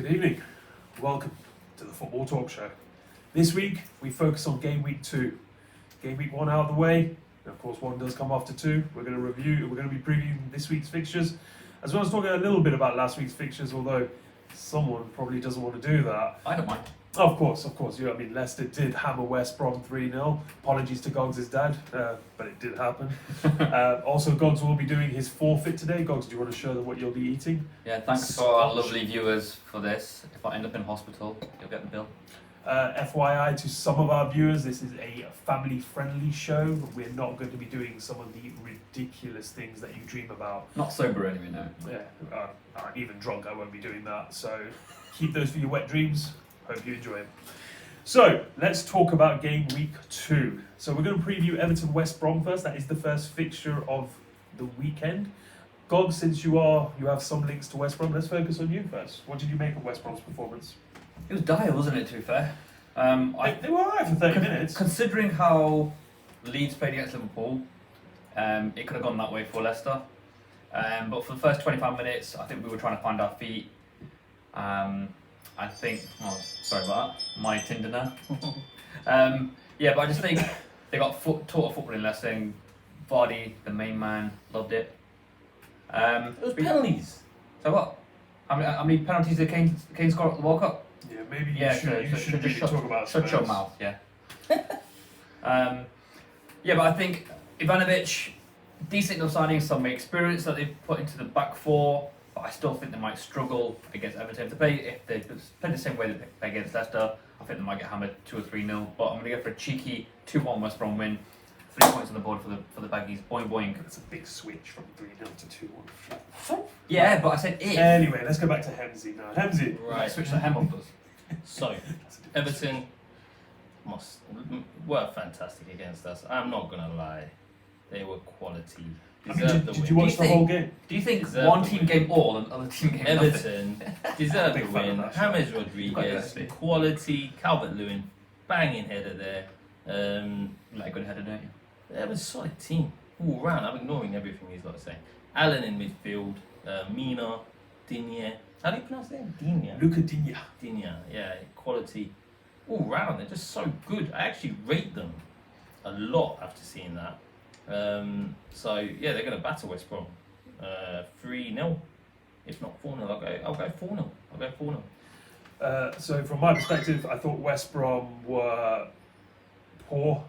Good evening. Welcome to the Football Talk Show. This week we focus on game week 2. Game week 1 out of the way. And of course, 1 does come after 2. We're going to be previewing this week's fixtures, as well as talking a little bit about last week's fixtures. Although someone probably doesn't want to do that. I don't mind. Of course. Yeah, I mean, Leicester did hammer West Brom 3-0. Apologies to Goggs' dad, but it did happen. Also, Goggs will be doing his forfeit today. Goggs, do you want to show them what you'll be eating? Yeah, thanks for our lovely viewers for this. If I end up in hospital, you'll get the bill. FYI to some of our viewers, this is a family-friendly show. We're not going to be doing some of the ridiculous things that you dream about. Not sober anyway, no. Yeah, even drunk, I won't be doing that. So keep those for your wet dreams. Hope you enjoy it. So let's talk about game week 2. So we're going to preview Everton West Brom first. That is the first fixture of the weekend. Gog, since you have some links to West Brom, let's focus on you first. What did you make of West Brom's performance? It was dire, wasn't it, to be fair? They were alright for 30 minutes. Considering how Leeds played against Liverpool, it could have gone that way for Leicester. But for the first 25 minutes, I think we were trying to find our feet. I think, sorry about that, my Tinder now. But I just think they got taught a football in Leicester. Vardy, the main man, loved it. It was penalties. So what? How many penalties did Kane score at the World Cup? Yeah, maybe you should really talk about Spurs. Shut your mouth, yeah. But I think Ivanovic, decent enough signing, some experience that they've put into the back four, but I still think they might struggle against Everton. If they play the same way they play against Leicester, I think they might get hammered 2 or 3-0. But I'm going to go for a cheeky 2-1 West Brom win. 3 points on the board for the Baggies. Boing boing. That's a big switch from 3-0 to 2-1. Yeah, but I said if. Anyway, let's go back to Hemsey now. Hemsey. Right. Switch the hem up us. So, Everton were fantastic against us. I'm not going to lie. They were quality. Did you watch the whole game? Do you think Deserved one the team win. gave all and the other team gave Everton deserved the Big fan of win. that show. James Rodriguez, Quite quality. Calvert-Lewin, banging header there. Like a good header, don't you? They were a solid team all round. I'm ignoring everything he's got to say. Allen in midfield, Mina, Digne. How do you pronounce that? Digne. Luca Digne. Digne, yeah, quality all round. They're just so good. I actually rate them a lot after seeing that. They're going to batter West Brom 3-0, if not 4-0. I'll go 4-0. So from my perspective, I thought West Brom were poor.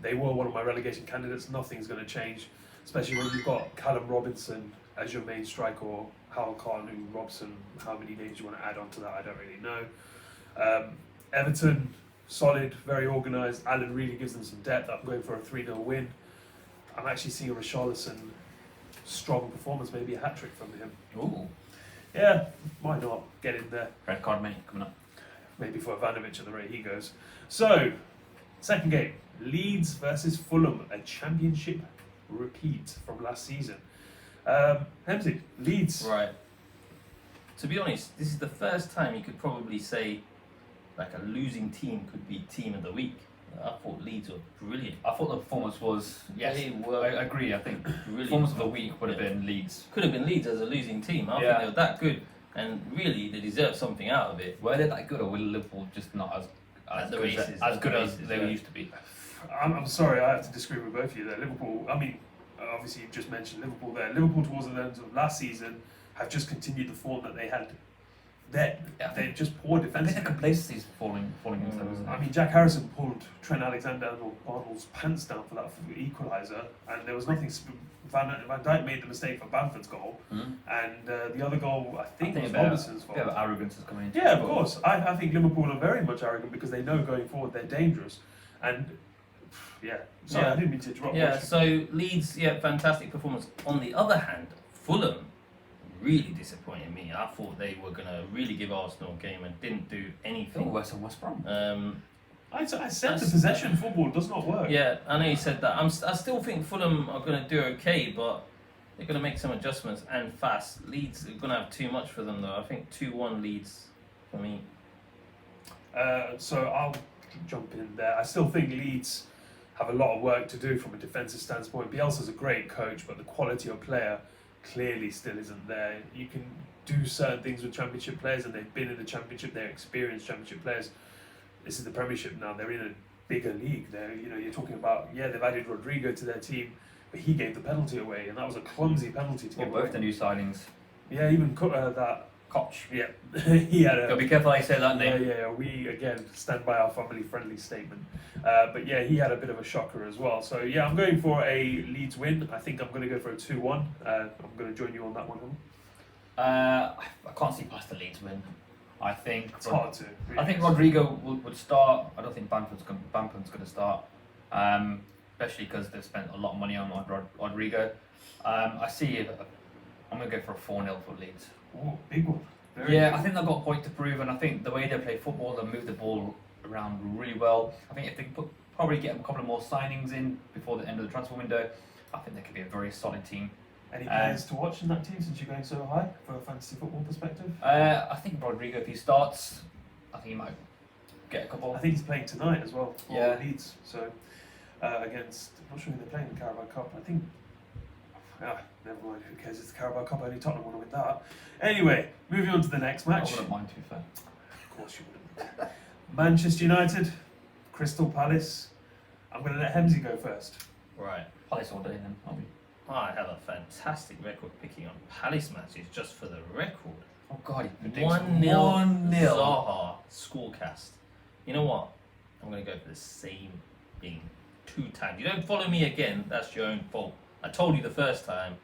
They were one of my relegation candidates. Nothing's going to change, especially when you've got Callum Robinson as your main striker, or Hal Carnu Robson. How many names you want to add on to that, I don't really know. Everton, solid, very organised. Allen really gives them some depth. I'm going for a 3-0 win. I'm actually seeing a Richarlison strong performance, maybe a hat-trick from him. Ooh. Yeah, why not? Get in there. Red card, mate, coming up. Maybe for Ivanovic at the rate he goes. So, second game, Leeds versus Fulham, a championship repeat from last season. Hemsey, Leeds. Right. To be honest, this is the first time you could probably say like a losing team could be team of the week. I thought Leeds were brilliant. I thought the performance was, yes, They were I agree. I think brilliant. performance of the week would have been Leeds. Could have been Leeds as a losing team. I think they were that good, and really they deserve something out of it. Were they that good, or were Liverpool just not as the good, races, as at good the as races, they yeah. used to be? I'm sorry, I have to disagree with both of you there. Liverpool, I mean, obviously you've just mentioned Liverpool there. Liverpool towards the end of last season have just continued the form that they had then. Yeah, They're just poor I think defensively. the complacency's falling into them, isn't it? I mean, Jack Harrison pulled Trent Alexander-Arnold's pants down for that equaliser, and there was nothing. Van Dijk made the mistake for Bamford's goal, and the other goal I think was Robertson's fault. A bit of arrogance is coming into Yeah, it, of but- course. I think Liverpool are very much arrogant because they know going forward they're dangerous, and Sorry, Yeah. I didn't mean to interrupt. Yeah, so Leeds, fantastic performance. On the other hand, Fulham really disappointed me. I thought they were going to really give Arsenal a game and didn't do anything. West Brom. I said the possession football does not work. Yeah, I know you said that. I still think Fulham are going to do okay, but they're going to make some adjustments and fast. Leeds are going to have too much for them, though. I think 2-1 Leeds for me. So I'll jump in there. I still think Leeds have a lot of work to do from a defensive standpoint. Bielsa's a great coach, but the quality of player clearly still isn't there. You can do certain things with Championship players, and they've been in the Championship. They're experienced Championship players. This is the Premiership now. They're in a bigger league. You're talking about they've added Rodrigo to their team, but he gave the penalty away, and that was a clumsy penalty to Well, give both away. the new signings. Yeah, even that. Koch. Yeah, he had a. Gotta be careful how you say that name. Yeah. We again stand by our family-friendly statement. But yeah, he had a bit of a shocker as well. So yeah, I'm going for a Leeds win. I think I'm going to go for a 2-1. I'm going to join you on that one. I can't see past the Leeds win. I think. It's hard to. I think Rodrigo would start. I don't think Bamford's going to start, especially because they've spent a lot of money on Rodrigo. I see. I'm going to go for a 4-0 for Leeds. Oh, big one. Very Yeah, big. I think they've got a point to prove, and I think the way they play football, they move the ball around really well. I think if they can probably get a couple of more signings in before the end of the transfer window, I think they could be a very solid team. Any players to watch in that team since you're going so high from a fantasy football perspective? I think Rodrigo, if he starts, I think he might get a couple. I think he's playing tonight as well for Yeah. Leeds. So against, I'm not sure who they're playing in the Carabao Cup. I think. Never mind. Who cares? It's the Carabao Cup. Only Tottenham want to win that. Anyway, moving on to the next match. I wouldn't mind, to be fair. Of course you wouldn't. Manchester United, Crystal Palace. I'm going to let Hemsey go first. Right. Palace all day then, aren't we? I have a fantastic record picking on Palace matches just for the record. Oh God, he predicts 1-0 1-0. Zaha scorecast. You know what? I'm going to go for the same thing 2 times. You don't follow me again, that's your own fault. I told you the first time.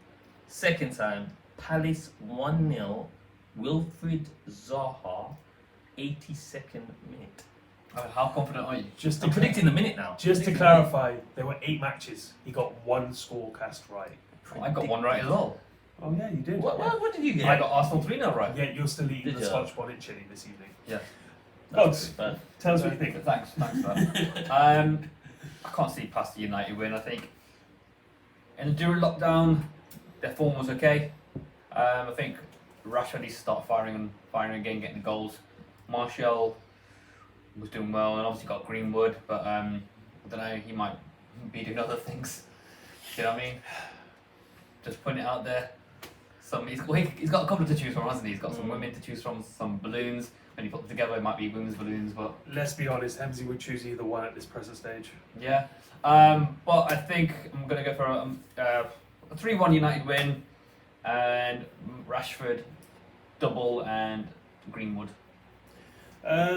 Second time, Palace 1-0, Wilfried Zaha, 82nd minute. How confident are you? I'm predicting the minute now. Just to clarify, there were 8 matches. He got 1 scorecast right. I got one right as well. Oh yeah, you did. What did you get? I got Arsenal 3-0 right. Yeah, you're still eating Did the you? Scotch bonnet chili this evening. Yeah. Gods, But tell us what you think. Thanks for that. I can't see past the United win. I think during lockdown, their form was okay. I think Rashford needs to start firing again, getting goals. Martial was doing well, and obviously got Greenwood, but I don't know, he might be doing other things. You know what I mean? Just putting it out there. He's got a couple to choose from, hasn't he? He's got some women to choose from, some balloons. When you put them together, it might be women's balloons, but Let's be honest, Hemsey would choose either one at this present stage. yeah. But I think I'm going to go for a 3-1 United win, and Rashford double and Greenwood.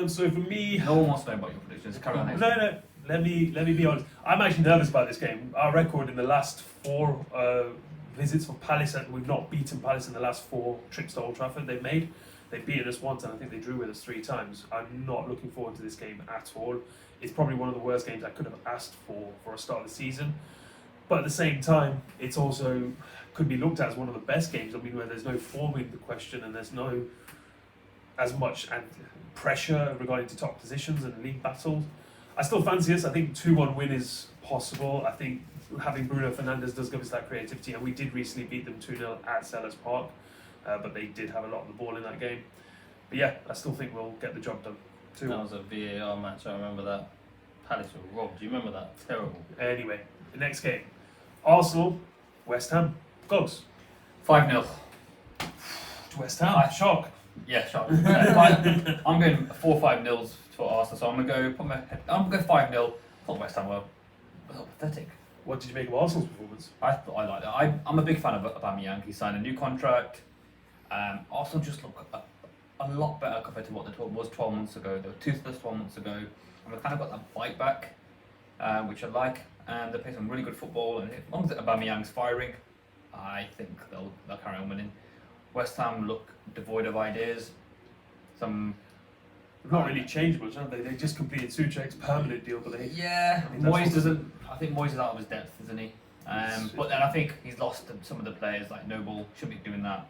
So for me, No one wants to know about your predictions. Carry on. no. Let me be honest. I'm actually nervous about this game. Our record in the last 4 visits for Palace, and we've not beaten Palace in the last 4 trips to Old Trafford they've made. They've beaten us once, and I think they drew with us 3 times. I'm not looking forward to this game at all. It's probably one of the worst games I could have asked for a start of the season. But at the same time, it's also could be looked at as one of the best games. I mean, where there's no form in the question, and there's no as much pressure regarding to top positions and league battles. I still fancy us. I think 2-1 win is possible. I think having Bruno Fernandes does give us that creativity, and we did recently beat them 2-0 at Sellers Park, but they did have a lot of the ball in that game. But yeah, I still think we'll get the job done. that was a VAR match, I remember that. Palace were robbed. Do you remember that? Terrible. Anyway, the next game, Arsenal, West Ham. Goes 5-0. to West Ham. Shock. Yeah, sure. I'm going 4-5-0 for Arsenal, so I'm going to go 5-0. I thought West Ham were pathetic. What did you make of Arsenal's performance? I like that. I'm a big fan of Aubameyang. He signed a new contract. Arsenal just look a lot better compared to what they was 12 months ago. They were toothless 12 months ago, and they've kind of got that bite back, which I like. And they play some really good football. And as long as Aubameyang's firing, I think they'll carry on winning. West Ham look devoid of ideas. They've not really changed much, have they? They just completed Souček's permanent deal, but they. Yeah, I mean, that's Moyes what- doesn't. I think Moyes is out of his depth, isn't he? But then I think he's lost some of the players like Noble. Shouldn't be doing that.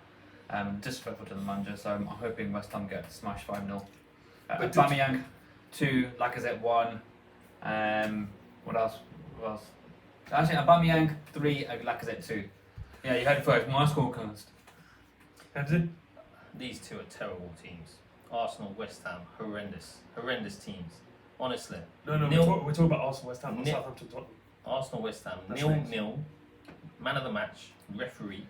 Disrespectful to the manager. So I'm hoping West Ham get smashed 5-0. But Aubameyang 2, Lacazette 1. What else? Actually, Aubameyang 3, Lacazette 2. Yeah, you heard it first. My scorecast. Hemsey? These 2 are terrible teams. Arsenal, West Ham, horrendous teams. Honestly, No, we're talking about Arsenal, West Ham, not Nil. Southampton, Tottenham. Arsenal, West Ham, That's 0-0. Man of the match, referee.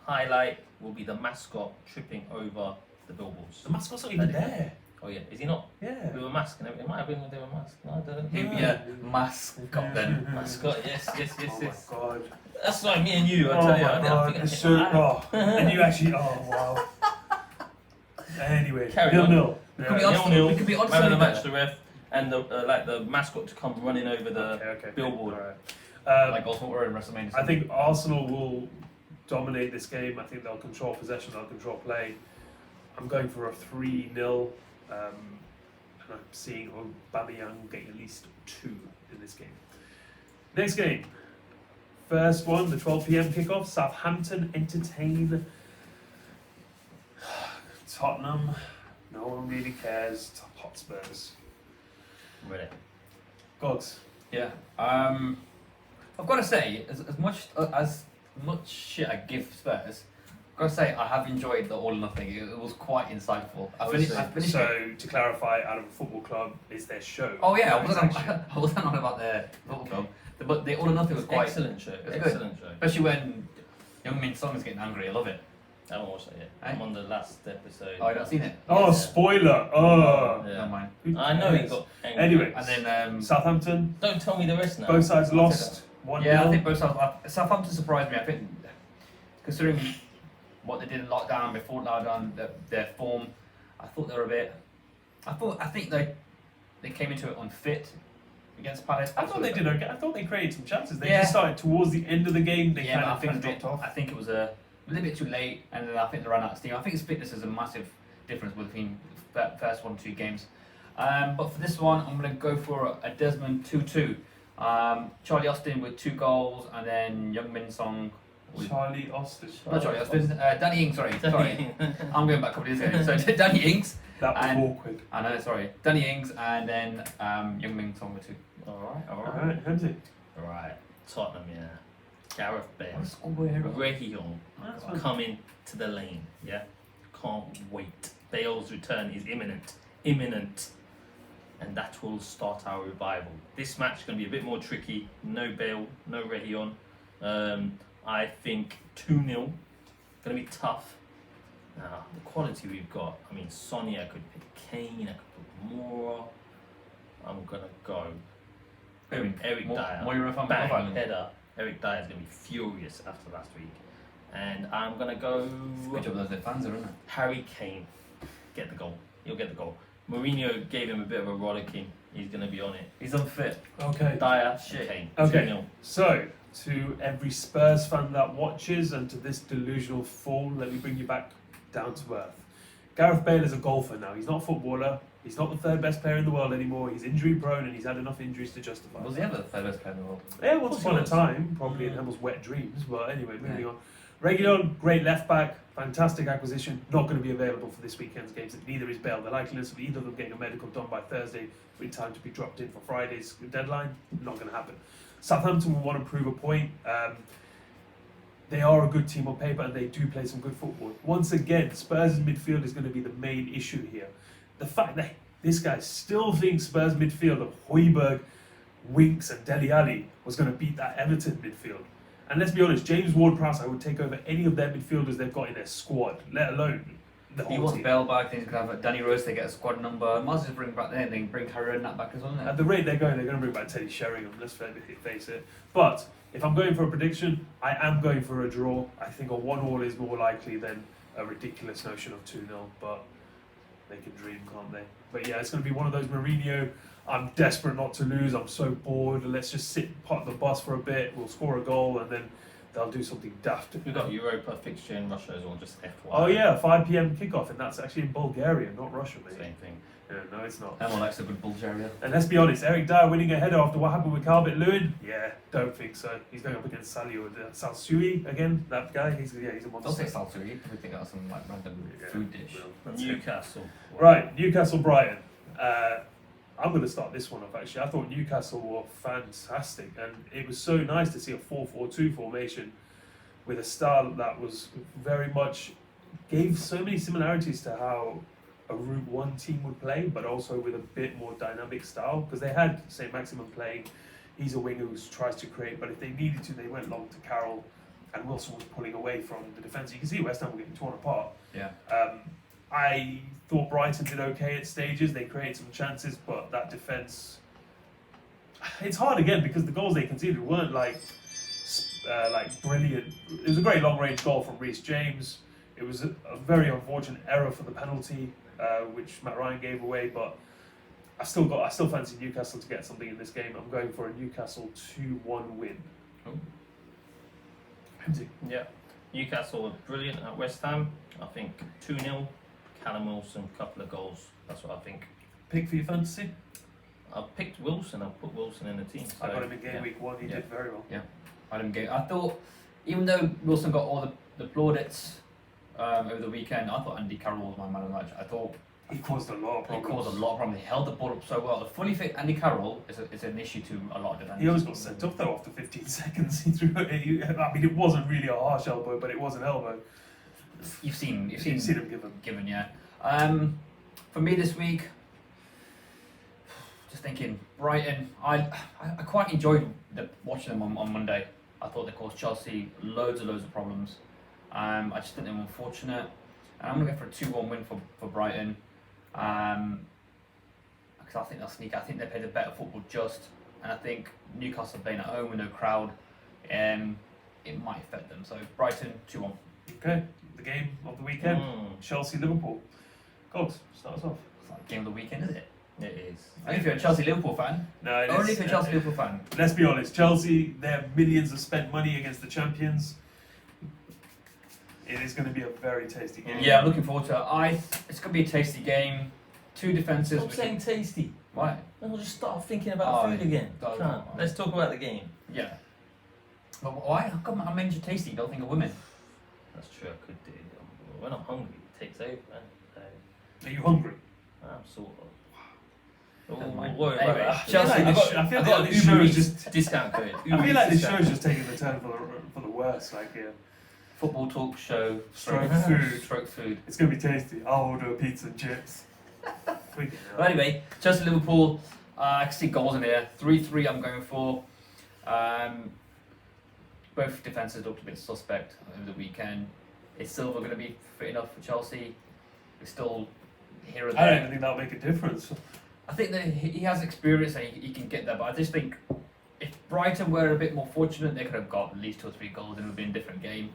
highlight will be the mascot tripping over the billboards. The mascot's not even there. Oh yeah, is he not? Yeah. With a mask and everything. It might have been with a mask. No, I don't He'd know. be a mascot then. Mascot, yes. Oh my god. That's like me and you, I Oh tell you. my I god. think It's so. Oh. And you actually. Oh wow. Anyway. Carry on. 0-0. Could be Yeah. honest. 0-0. We could be honest Man of the with match, the ref, and the mascot to come running over the Okay. billboard. Alright. Like also what we're in WrestleMania. I think Arsenal will dominate this game. I think they'll control possession, they'll control play. I'm going for a 3-0. And I'm seeing Aubameyang getting at least 2 in this game. Next game. First one, the 12 p.m. kickoff. Southampton entertain Tottenham. No one really cares. Hotspurs. Ready. Gogs. Yeah. I've got to say, as much shit I give Spurs, I've got to say I have enjoyed the All or Nothing. It was quite insightful. I finished it. So, to clarify, out of a football club is their show. Oh yeah, It's actually- I wasn't on about the football club, but the All or Nothing was quite, Excellent show. good. Excellent show. especially when Young Min Son is getting angry. I love it. I haven't watched that yet. Eh? I'm on the last episode. Oh, I've not seen it. Oh, Yeah. spoiler! Oh, Yeah. Never mind. Who I know he cares? got angry. Anyway, And then Southampton. Don't tell me the rest now. Both sides lost. 1-0. yeah, I think both sides. Southampton surprised me. I think, considering what they did in lockdown, before lockdown, their form, I thought they were a bit. I think they came into it unfit against Palace. I thought they did okay. I thought they created some chances. They Yeah. just started towards the end of the game. They Yeah, but I kind think of dropped off. I think it was a little bit too late, and then I think they ran out of steam. I think his fitness is a massive difference between the first 1 or 2 games. But for this one, I'm going to go for a Desmond 2-2. Charlie Austin with 2 goals, and then Young Min Song. Charlie Austin. Not Charlie Austin. Danny Ings. Sorry. I'm going back a couple of years ago. So Danny Ings. That was And- awkward. I know. Sorry. Danny Ings, and then Young Min Song with 2. Alright, Alright, Hemsy. Alright. Tottenham, yeah. Gareth Bale. Schoolboy Reguilon That's fine. coming to the lane, yeah? Can't wait. Bale's return is imminent. Imminent. And that will start our revival. This match is going to be a bit more tricky. No Bale, no Reguilon. I think 2-0. Going to be tough. Now, the quality we've got, I mean, Sonny, I could pick Kane, I could put Mora. I'm going to go Eric Dyer. Moira from Bang, Love Island. header. Eric Dyer is going to be furious after last week. And I'm going to go Good job, those fans are, isn't it? Harry Kane. Get the goal. He'll get the goal. Mourinho gave him a bit of a rollicking. He's going to be on it. He's unfit. Okay. Dyer, Shit. Kane. Okay. 2-0. So, to every Spurs fan that watches and to this delusional form, let me bring you back down to earth. Gareth Bale is a golfer now. He's not a footballer. He's not the 3rd best player in the world anymore. He's injury prone and he's had enough injuries to justify Was it. he ever the third best player in the world? Yeah, once Of course upon a he was. time, probably in Hamill's wet dreams. But anyway, moving on. Reguilon, great left back, fantastic acquisition. Not going to be available for this weekend's games. Neither is Bale. The likeliness of either of them getting a medical done by Thursday, in time to be dropped in for Friday's deadline, not going to happen. Southampton will want to prove a point. They are a good team on paper and they do play some good football. Once again, Spurs' midfield is going to be the main issue here. The fact that this guy still thinks Spurs midfield of Højbjerg, Winks and Dele Alli was going to beat that Everton midfield. And let's be honest, James Ward-Prowse, I would take over any of their midfielders they've got in their squad, let alone the He whole wants team. Bell back, then he's going to have Danny Rose to get a squad number. Might as well just bring back there, then bring Harry Redknapp back as well. At the rate they're going to bring back Teddy Sheringham, let's face it. But if I'm going for a prediction, I am going for a draw. I think a 1-1 is more likely than a ridiculous notion of 2-0, but they can dream, can't they? But yeah, it's going to be one of those Mourinho, I'm desperate not to lose, I'm so bored, let's just sit, park the bus for a bit, we'll score a goal, and then they'll do something daft. We've got Europa fixture in Russia as well, just FYI. Oh yeah, 5 p.m. kickoff, and that's actually in Bulgaria, not Russia, mate. Same thing. Yeah, no, it's not. Emma likes a good Bulgaria. And let's be honest, Eric Dyer winning a header after what happened with Calvert-Lewin? Yeah, don't think so. He's going up against Salio Salsui again. That guy, he's a monster. Don't say salsa, we think that's some like random Yeah, food dish. well, that's it. Newcastle. Right, Newcastle Brighton. I'm going to start this one off actually. I thought Newcastle were fantastic, and it was so nice to see a 4-4-2 formation with a style that was very much gave so many similarities to how a Route 1 team would play, but also with a bit more dynamic style, because they had St. Maximin playing. He's a winger who tries to create, but if they needed to, they went long to Carroll. and Wilson was pulling away from the defence. You can see West Ham were getting torn apart. Yeah. I thought Brighton did okay at stages. They created some chances, but that defence. It's hard again because the goals they conceded weren't like brilliant. It was a great long range goal from Reece James. It was a very unfortunate error for the penalty, which Matt Ryan gave away. But I still fancy Newcastle to get something in this game. I'm going for a Newcastle 2-1 win. Oh. Hamzy. Yeah. Newcastle were brilliant at West Ham. I think 2-0. Callum Wilson, couple of goals. That's what I think. Pick for your fantasy? I picked Wilson. I put Wilson in the team. So, I got him in game yeah. week 1. He did very well. I thought, even though Wilson got all the plaudits over the weekend, I thought Andy Carroll was my man of the match. I thought He caused a lot of he problems. caused a lot of problems. He held the ball up so well. The fully fit Andy Carroll is an issue to a lot of defenders. He always got sent off though after 15 seconds. He threw it. I mean, it wasn't really a harsh elbow, but it was an elbow. You've seen him given, yeah. For me this week, just thinking Brighton. I quite enjoyed watching them on Monday. I thought they caused Chelsea loads of problems. I just think they were unfortunate, and I'm gonna go for a 2-1 win for Brighton. Because I think they'll sneak. I think they play the better football just, and I think Newcastle playing at home with no crowd, it might affect them. So Brighton 2-1. Okay, the game of the weekend: Chelsea Liverpool. Gogs, start us off. It's like game of the weekend, is it? It is. Only if you're a Chelsea Liverpool fan. No, it Only is, if you're a Chelsea Liverpool fan. Let's be honest, Chelsea, they have millions of spent money against the champions. It is going to be a very tasty game. Yeah, I'm looking forward to it. It's going to be a tasty game. Two defences. Stop saying tasty. Why? We'll just start thinking about food again. don't- Can't. Let's talk about the game. Yeah. But why? How come I mentioned tasty? You don't think of women? That's true, I could do. When I'm hungry, it takes over, man. Are you hungry? I'm sort of. Never mind. We'll worry Anyway, about it. Chelsea- I feel like this show is just. discount code. I feel like this show is just taking the turn for the worst. Like, yeah, Football talk show. Stroke food. Stroke food. It's going to be tasty. I'll order a pizza and chips. But anyway, Chelsea Liverpool. I can see goals in here. 3-3 I'm going for. Both defences looked a bit suspect over the weekend. Is Silva going to be fit enough for Chelsea? We're still here and I don't there. even think that'll make a difference. I think that he has experience and he can get there, but I just think if Brighton were a bit more fortunate, they could have got at least 2 or 3 goals and it would be a different game.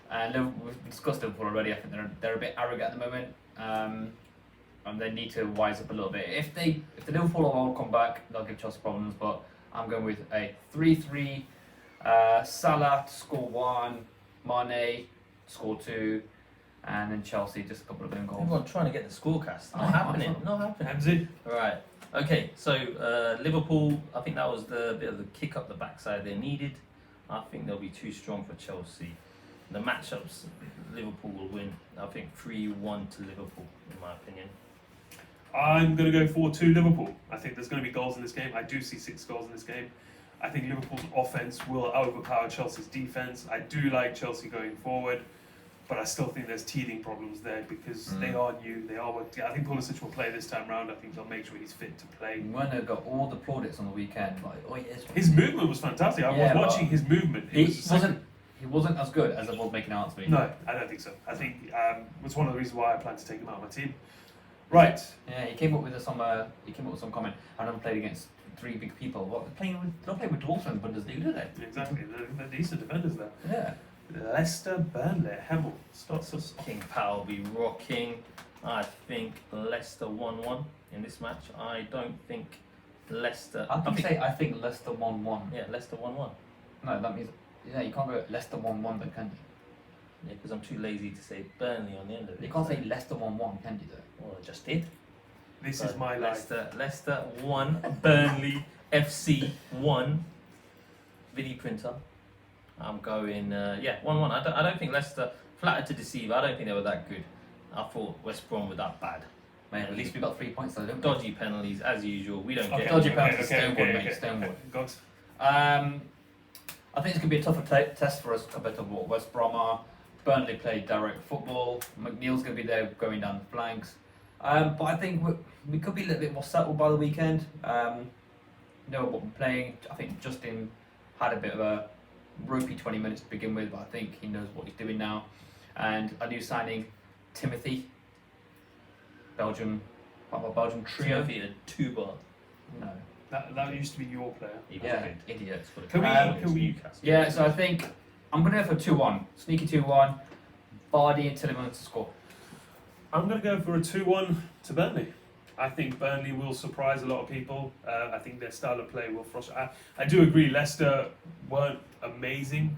And we've discussed Liverpool already. I think they're a bit arrogant at the moment, and they need to wise up a little bit. If the Liverpool all come back, they'll give Chelsea problems. But I'm going with a 3-3. Salah to score 1, Mane score 2, and then Chelsea just a couple of own goals. Everyone trying to get the scorecast. Not Oh, happening. Not happening. Hamzy? Right. Okay. So Liverpool. I think that was the bit of the kick up the backside they needed. I think they'll be too strong for Chelsea. The matchups, Liverpool will win. I think 3-1 to Liverpool, in my opinion. I'm going to go 4-2 Liverpool. I think there's going to be goals in this game. I do see 6 goals in this game. I think Liverpool's offense will overpower Chelsea's defense. I do like Chelsea going forward, but I still think there's teething problems there because they are new. They are. I think Pulisic will play this time round. I think they'll make sure he's fit to play. Werner got all the plaudits on the weekend. Like, oh yes. His movement was fantastic. I was watching his movement. He wasn't as good as it was making out to be. No, I don't think so. I think it's one of the reasons why I plan to take him out of my team. Right. Yeah, he came up with some comment. I never played against 3 big people. What they're not playing with Dortmund in Bundesliga, do they? Exactly. They're decent defenders there. Yeah. Leicester, Burnley, Hemel. Starts us. King Power will be rocking. I think Leicester 1-1 in this match. I don't think Leicester. I think Leicester 1-1. Yeah, Leicester 1-1. No, that means you can't go Leicester 1-1 then, can you? Yeah, because I'm too lazy to say Burnley on the end of it. You can't say Leicester 1-1, can you though? Well, I just did. This is my life. Leicester 1, Burnley FC 1. Vidi Printer. I'm going 1-1. I don't think Leicester, flattered to deceive. I don't think they were that good. I thought West Brom were that bad. Mate, at least we got 3 points though, didn't we? Dodgy penalties as usual. We don't get Dodgy it. penalties, Stonewall, mate, Stonewall. Gogs. I think it's going to be a tougher test for us compared to what West Brom are. Burnley played direct football. McNeil's going to be there going down the flanks. But I think we could be a little bit more settled by the weekend. Know what we're playing. I think Justin had a bit of a ropey 20 minutes to begin with, but I think he knows what he's doing now. And a new signing, Timothy, part of a Belgium trio. Timothy a tuba. No. That used to be your player. He was Yeah, good. idiots. Can we- Newcastle. Yeah, so I think I'm going to go for 2-1. Sneaky 2-1. Vardy and Tielemans to score. I'm going to go for a 2-1 to Burnley. I think Burnley will surprise a lot of people. I think their style of play will frustrate. I do agree Leicester weren't amazing,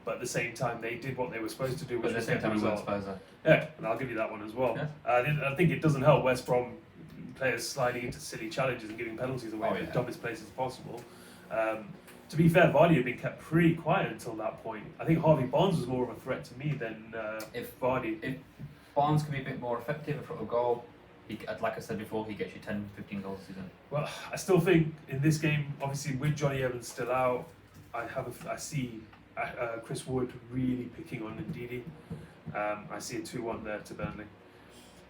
but at the same time they did what they were supposed to do. But Which at the was same get time, we result. weren't Spurs. Yeah, and I'll give you that one as well. Yeah. I think it doesn't help West Brom players sliding into silly challenges and giving penalties away Oh, in yeah. the dumbest places possible. To be fair, Vardy had been kept pretty quiet until that point. I think Harvey Barnes was more of a threat to me than If Vardy. Barnes can be a bit more effective in front of goal, like I said before, he gets you 10, 15 goals a season. Well, I still think in this game, obviously with Johnny Evans still out, I see Chris Wood really picking on Ndidi. I see a 2-1 there to Burnley.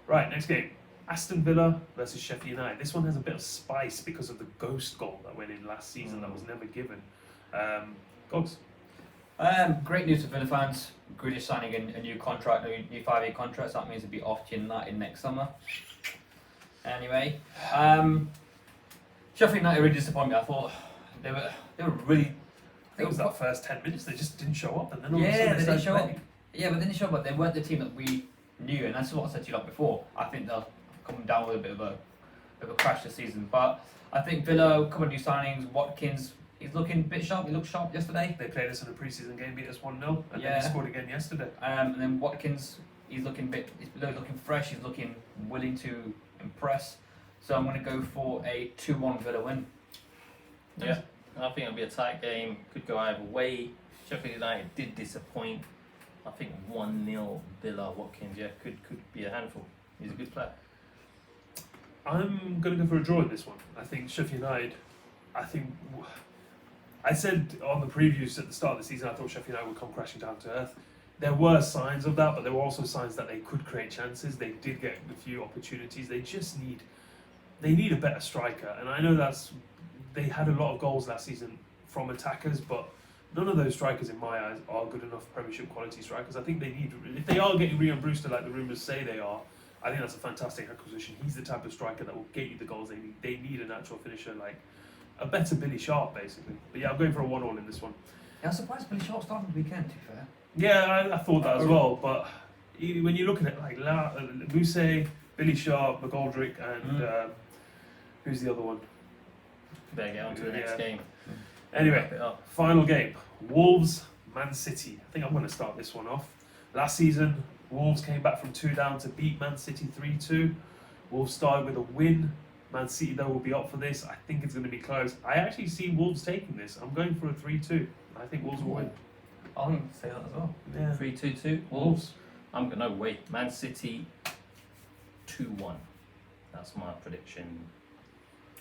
Right, next game. Aston Villa versus Sheffield United. This one has a bit of spice because of the ghost goal that went in last season that was never given. Gogs. Great news for Villa fans. Grealish signing a new contract, new 5-year contract. So that means he'll be off to United next summer. Anyway, Sheffield United really disappointed me. I thought they were really. It was that first 10 minutes, they just didn't show up. And then all of a Yeah, sudden they didn't started show up. playing. Yeah, but then they showed up. They weren't the team that we knew, and that's what I said to you like before. I think they'll come down with a bit of a crash this season. But I think Villa, a couple of new signings. Watkins, he's looking a bit sharp. He looked sharp yesterday. They played us in a pre-season game, beat us 1-0, and then Yeah. they scored again yesterday. And then Watkins, he's looking fresh. He's looking willing to impress. So I'm going to go for a 2-1 Villa win. Yeah, I think it'll be a tight game. Could go either way. Sheffield United did disappoint. I think 1-0 Villa. Watkins, yeah, could be a handful. He's a good player. I'm going to go for a draw in this one. I think Sheffield United, I said on the previews at the start of the season, I thought Sheffield United would come crashing down to earth. There were signs of that, but there were also signs that they could create chances. They did get a few opportunities. They just need a better striker. And I know they had a lot of goals last season from attackers, but none of those strikers in my eyes are good enough Premiership quality strikers. I think if they are getting Ryan Brewster like the rumours say they are, I think that's a fantastic acquisition. He's the type of striker that will get you the goals they need. They need a natural finisher, like a better Billy Sharp, basically. But yeah, I'm going for a 1-1 in this one. Yeah, I'm surprised Billy Sharp started the weekend, to be fair. Yeah, I thought that as well. But when you look at it, like Muse, Billy Sharp, McGoldrick, and who's the other one? Better get on to the next game. Anyway, Wrap it up. final game. Wolves, Man City. I think I'm going to start this one off. Last season, Wolves came back from 2 down to beat Man City 3-2. Wolves started with a win. Man City, though, will be up for this. I think it's going to be close. I actually see Wolves taking this. I'm going for a 3-2. I think Wolves will win. I'm going to say that as well. Yeah. 3-2-2. Wolves. I'm going to wait. Man City 2-1. That's my prediction.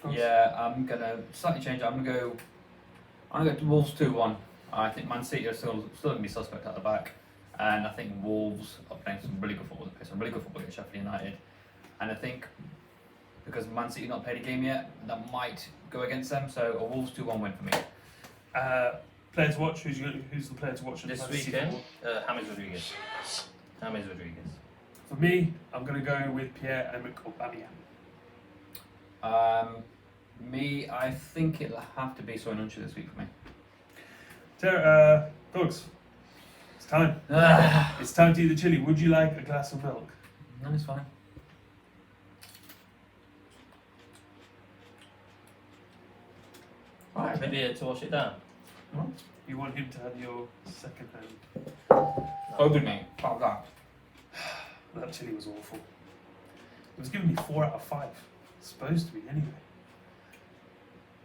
Yeah, I'm going to slightly change it. I'm going to go Wolves 2-1. I think Man City are still going to be suspect at the back. And I think Wolves are playing some really good football. They play some really good football against Sheffield United. And I think because Man City not played a game yet, that might go against them. So a Wolves 2-1 win for me. Player to watch. Who's the player to watch in This Man City weekend, football? James Rodriguez. James Rodriguez. For me, I'm going to go with Pierre-Emerick Aubameyang. Me, I think it'll have to be Soyuncu this week for me. Dogs, it's time. Ah. It's time to eat the chili. Would you like a glass of milk? No, it's fine. Right, maybe here to wash it down. You want him to have your second hand? Open me. Fuck that. That chili was awful. It was giving me 4 out of 5. It's supposed to be anyway.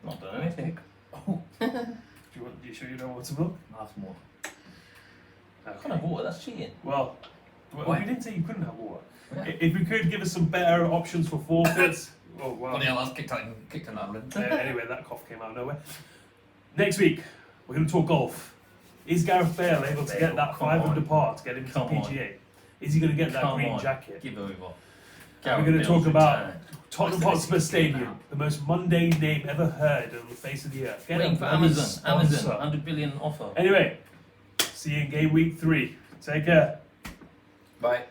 Not done anything. You sure you don't want some milk? That's more. I can't have water, that's cheating. Well, Why? we didn't say you couldn't have water. Yeah. If we could give us some better options for forfeits. Oh wow. Bloody hell, that's kicked in that one. Anyway, that cough came out of nowhere. Next week, we're going to talk golf. Is Gareth Bale able to get that Come 5 on. under par to get into the Come on. PGA? Is he going to get that Come green on. jacket? Give over. We're going to talk about Tottenham What's the Hotspur next game Stadium, now? the most mundane name ever heard on the face of the earth. Get Waiting a for bloody Amazon. sponsor. 100 billion offer. Anyway, See you in game week 3. Take care. Bye.